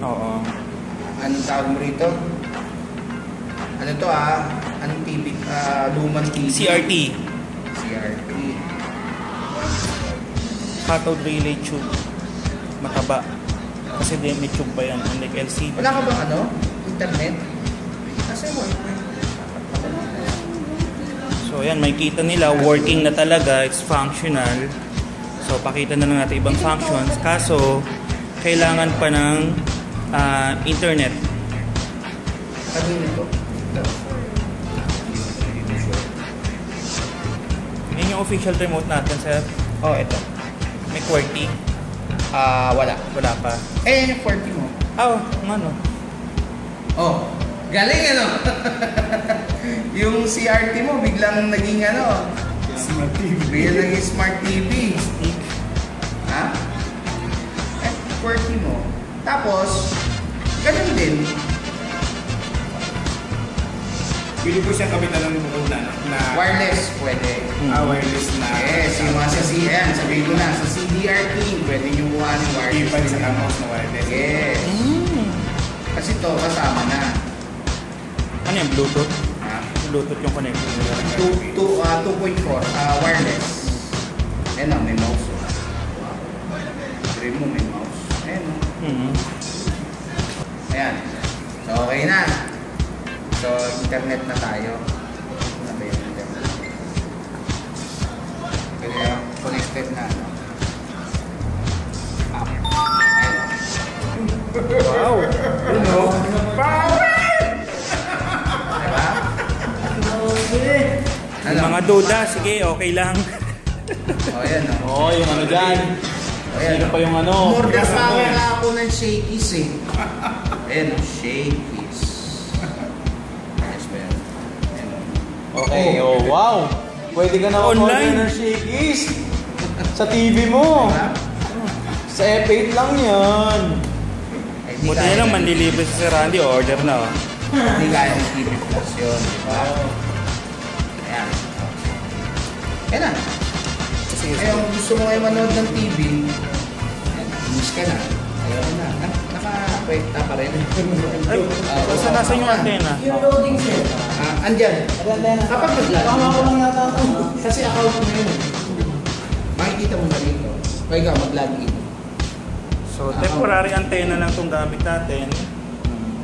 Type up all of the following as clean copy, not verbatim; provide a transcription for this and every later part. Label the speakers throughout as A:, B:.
A: Oo.
B: Anong tawag mo rito? Ano to Anong TV? Lumang TV.
A: CRT.
B: CRT.
A: Cathode relay tube. Mataba. Kasi may tube pa yan. Unlike LCD.
B: Wala ka bang internet? Kasi wifi.
A: So ayan, makikita nila working na talaga, it's functional. So pakita na lang natin ibang functions. Kaso kailangan pa ng internet.
B: Ano yun ito?
A: Yan yung official remote natin, sir. Oh, ito. May QWERTY.
B: Wala.
A: Wala pa.
B: Yan yung QWERTY mo.
A: Ano?
B: Oh, galing yung CRT mo biglang naging
C: Smart TV.
B: biglang naging Smart TV. Ha? QWERTY mo. Tapos, ganun din.
C: Pili ko siyang kapitan ng na
B: Wireless, pwede.
C: wireless na.
B: Yes, yung mga sa CN, sabihin ko na, sa CDRT, pwede nyo kuha ng wireless.
C: Keypad sa mouse na wireless.
B: Yes. Kasi to kasama na.
A: Ano yung Bluetooth?
B: Ha?
A: Bluetooth yung connection nila.
B: 2.4 wireless. Ayan may mouse. Dream mo may mouse. Ayan Ayan. So, okay na. So, internet na tayo. Ano ba yung internet? Kaya, connected na.
A: Wow!
B: Diba?
A: Yung mga duda, sige, okay lang.
B: Ayan
C: Yung ano dyan.
B: Ayan.
C: Sino pa yung
B: More than power na ako ng shakies Ayan shakies. Yes, man.
C: Okay, wow! Pwede ka na
A: Online.
C: order ng shakies sa TV mo.
B: Diba?
C: Sa F8 lang yan.
A: Buti na lang, manlilibre si Sir Randy, order na.
B: Hindi kaya ng TV Plus yun, di ba? Ayan. Ayan na.
A: Sige,
B: Kaya kung gusto mo kayo manood ng TV, ayan, miss ka na. Ayaw na. Naka-apekta pa rin.
A: Ay, basta nasan yung antena?
D: Yung loading set.
B: Andyan. Kapag nag-log.
D: Tama ko lang yata ito.
B: Kasi account mo yun. Makikita mo na rito. Kaya ikaw mag-log in.
A: So, temporary antena lang itong gamit natin.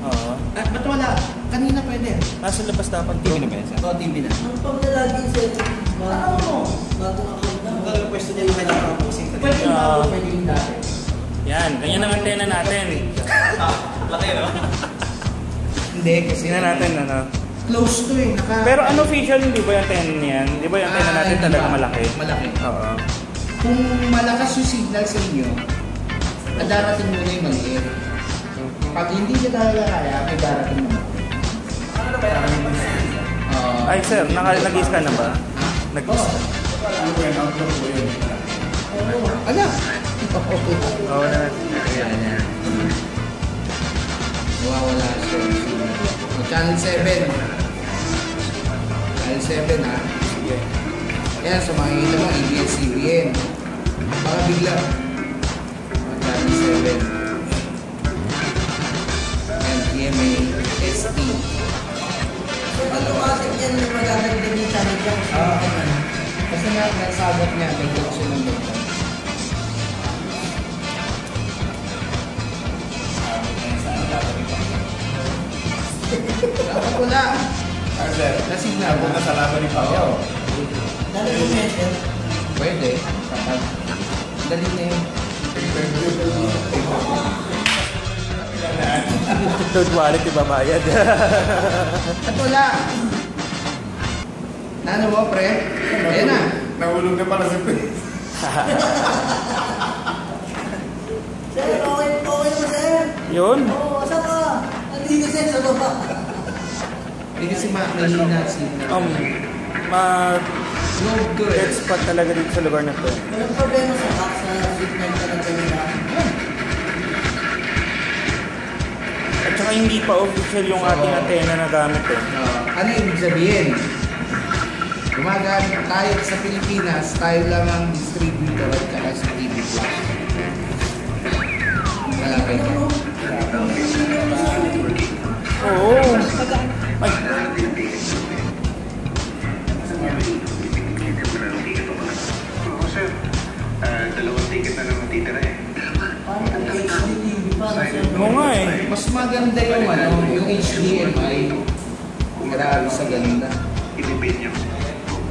A: Oo.
B: Ba't wala? Kanina pwede.
A: Nasa labas dapat
C: TV na ba yan, sir?
B: Oo, TV na.
D: Ang paglalagin set, bagong account na.
B: Ang pwesto niya yung kanyang proposing. Pwede yung bago, pwede yung dati.
A: Yan, ganyan ang antena natin.
C: Laki, no?
B: Hindi, kasi
A: Tingnan natin,
B: close to
A: Pero unofficial, hindi ba yung antena niyan? Hindi ba yung antena natin
B: hindi
A: talaga
B: ba?
A: malaki?
B: Malaki.
A: Oo.
B: Kung malakas yung signal sa inyo, darating muna yung maliit. Pag hindi niya talaga kaya, may darating muna.
D: Ano ba yan?
A: Ay, sir, nag-scan na ba? Nag-scan.
C: Ano ba yan? Outlook po yun.
B: Ano?
A: Oo na.
B: Ayan. Nawawala siya. Channel 7. Channel 7 ha.
A: Sige.
B: Yan, so makikita mo, ABS-CBN. Baka bigla. Channel 7. Yan, TMA, ST.
D: Automatic yan yung magaganda yung channel dyan.
B: Kasi nga, nasagot niya, may connection ng data. Dapat wala.
C: Sir,
B: Kasi nga,
C: punta sa laban ni Pao.
D: Dali yung message.
B: pwede. Kapag dali na yun.
A: Third wallet, ibabayad.
B: At wala. Nano mo, pre? Ayan na.
C: Nahulog na pala sa face.
D: Sir, okay mo, sir.
A: Yun.
D: Oo, saan ka? Nandito, sir, sa baba.
B: Eh kasi mahina signal. No good.
A: Dead spot talaga dito sa lugar na to.
D: Walang problema sa box na signal talaga nila.
A: At saka hindi pa official yung ating antena na gamit eh.
B: Ano ibig sabihin? Gumagamit tayo sa Pilipinas, tayo lang ang distributor at saka sa TV Plus. Malapit yan.
A: Oo. Ay.
E: Oo, sir. Dalawang ticket na lang natitira eh.
A: Oo nga eh.
B: Mas maganda yung yung HDMI. Grabe sa ganda.
E: Ibibid niyo.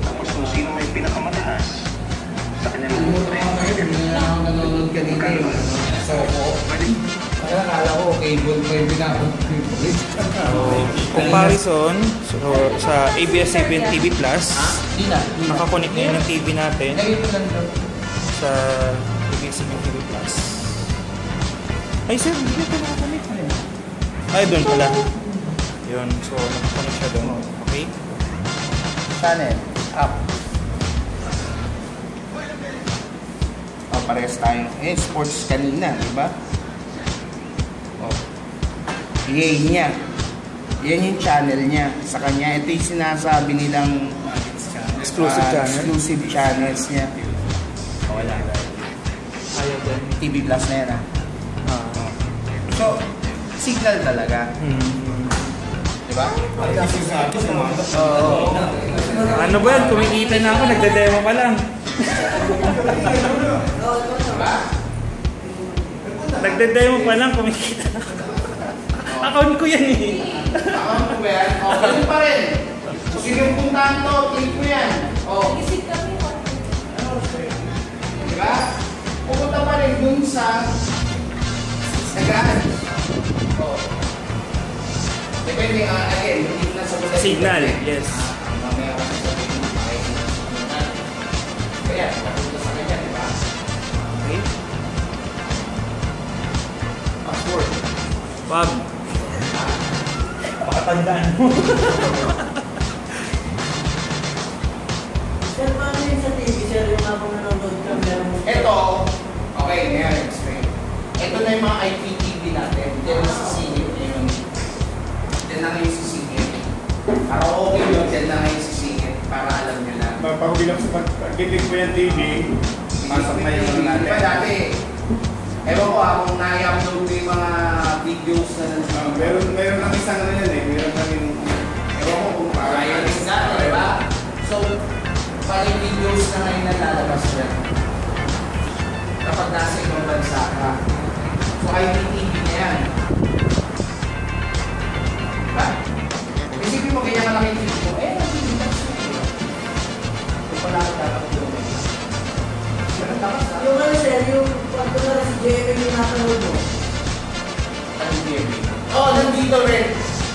E: Tapos kung sino may pinakamataas, sa kanya
B: Ano mo ako nanonood kanina yung Soko. Kaya akala ko cable pa yung pinapag-favorite.
A: Comparison sa ABS-CBN TV Plus.
B: Di na.
A: Nakakonect na yun ng TV natin
B: Lagay mo lang daw.
A: sa ABS-CBN TV Plus. Ay sir, hindi ko nakakonect. Ay, doon pala. Yun, so nakakonect siya doon. Okay?
B: Channel. Up. Oh, parehas tayo. Sports kanina, di ba? Oh. EA niya. Yan yung channel niya. Sa kanya, ito yung sinasabi nilang exclusive channels niya. Oh, wala.
A: Ayaw din.
B: TV Plus na yan, ha? So, signal talaga. Di ba?
A: Oo. Ano ba yan? Kumikita na ako, nagde-demo pa lang.
B: Diba?
A: Nagde-demo pa lang, kumikita na ako. Account ko yan eh.
B: Account mo ba yan? O, ganun pa rin. So, sige yung puntahan to, click mo yan. O, diba? Pupunta pa rin dun sa nagaan. O. Depende nga, again, hindi na sa
A: Signal, yes.
B: Mamaya kasi sabihin mo, kaya, papunta sa kanya, diba?
A: Okay.
B: Password.
A: Wag. Pakatandaan mo.
D: Sir, paano yun sa TV, sir? Yung habang nanonood ka, meron
B: Ito, okay, ngayon, explain. Ito na yung mga IPTV natin. Diyan na sisingit ngayon. Diyan na ngayon sisingit. Para okay yun, diyan na ngayon sisingit. Para alam nyo na.
C: Pag-ubilang sa pag-click mo yung TV, pasok na yung
B: Di
C: natin.
B: ba dati, ewan ko kung na-i-upload ko yung mga videos na
C: Meron lang isang ano yan eh. Meron lang yung...
B: ewan ko kung kaya rin na, di ba? So, pala yung videos na ngayon na lalabas yan. Kapag nasa ibang bansa ka. So, IPTV na yan. Diba? Isipin mo, kaya malaki yung TV mo. nag-i-index mo. So, pala ako dapat yun. Pero tapos na.
D: yung ano, sir, yung pagka na si JM yung nakanood mo.
B: Oh, nandito rin.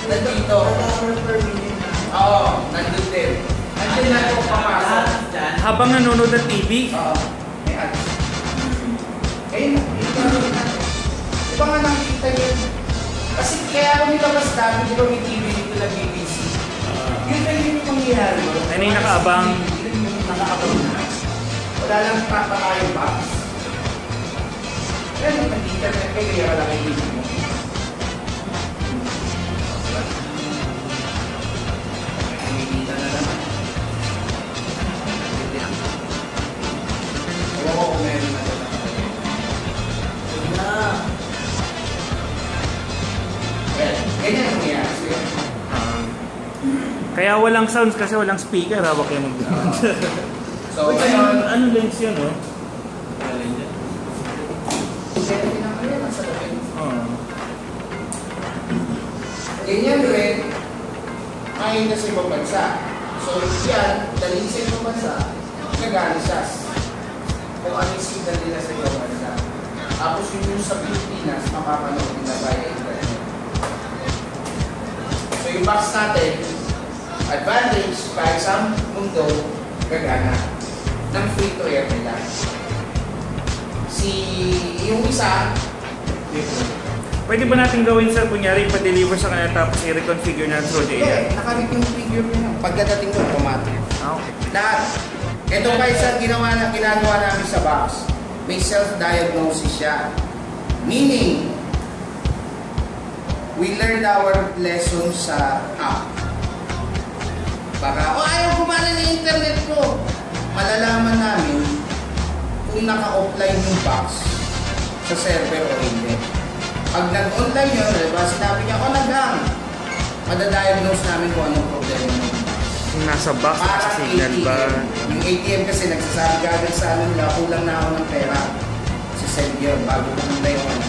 B: Nandito.
D: Nag-hour per minute.
B: Oo, nandito din. Nandito na ako papasok.
A: Habang nanonood ng TV,
B: Oo. May ads. Ayun na. Di ba nga nakikita yun? Kasi kaya ako nilabas dati, di ba may TV dito na BBC? Yun na yun yung mangyayari.
A: Ano yung nakaabang?
B: Nakaabang na. Wala lang papatayong box. Kaya nung nag-internet kayo, kaya wala kayo dito mo. Nakikita na naman. Ewan ko kung meron na doon.
D: Na.
B: Well, ganyan ang nangyayari sa'yo.
A: kaya walang sounds kasi walang speaker, hawak kayo mag
B: So,
A: Wait,
B: ngayon,
A: ano lens yun, oh?
B: ganyan rin, ay na sa ibang bansa. So, yan, dalhin sa ibang bansa, nagana siya. Kung ano yung signal nila sa ibang bansa. Tapos yung sa Pilipinas, mapapanood nila via internet. So, yung box natin, advantage, kahit sa mundo, gagana. Ng free to air nila. Yung isa,
A: Pwede ba natin gawin sa kunyari, pa-deliver sa kanila tapos i-reconfigure na through the air?
B: nakabit yung figure nila. Pagkadating ko, automatic.
A: Okay.
B: Lahat. Ito pa isa ginagawa namin sa box. May self-diagnosis siya. Meaning, we learned our lessons sa app. Baka, ayaw gumana ng internet ko. Malalaman namin kung naka-offline yung box sa server o hindi. Pag nag-online yun, diba, sinabi niya, nag-hang. madadiagnose namin kung anong problema ng box.
A: Yung nasa box at sa
B: Parang
A: signal ba?
B: ATM. Yung ATM kasi nagsasabi kagad sa ano nila, kulang na ako ng pera. Si send yun, bago pumunta yung ano.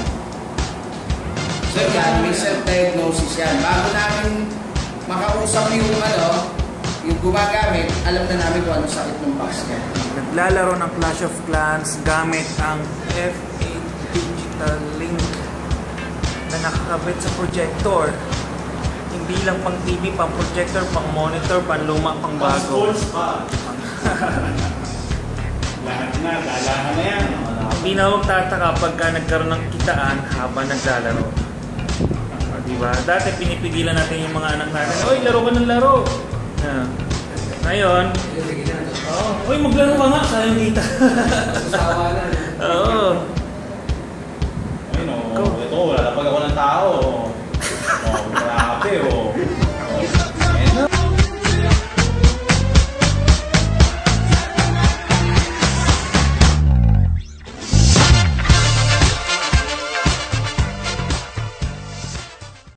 B: So yan, may self-diagnosis yan. Bago namin makausap yung ano, yung gumagamit, alam na namin kung anong sakit ng box niya.
A: Naglalaro ng Clash of Clans gamit ang F8 Digital Link na nakakabit sa projector. Hindi lang pang TV, pang projector, pang monitor, pang luma, pang bago.
C: Lahat na, dalahan na yan.
A: Hindi na huwag tataka pagka nagkaroon ng kitaan habang naglalaro. Diba? Dati pinipigilan natin yung mga anak natin, "Oy, laro ka ng laro!" Ngayon, "Oy, maglaro ka nga!" Sayang kita.
D: Sawa na.
A: Oo.
C: Ayun o, ito, wala na pag ako ng tao. Grabe o.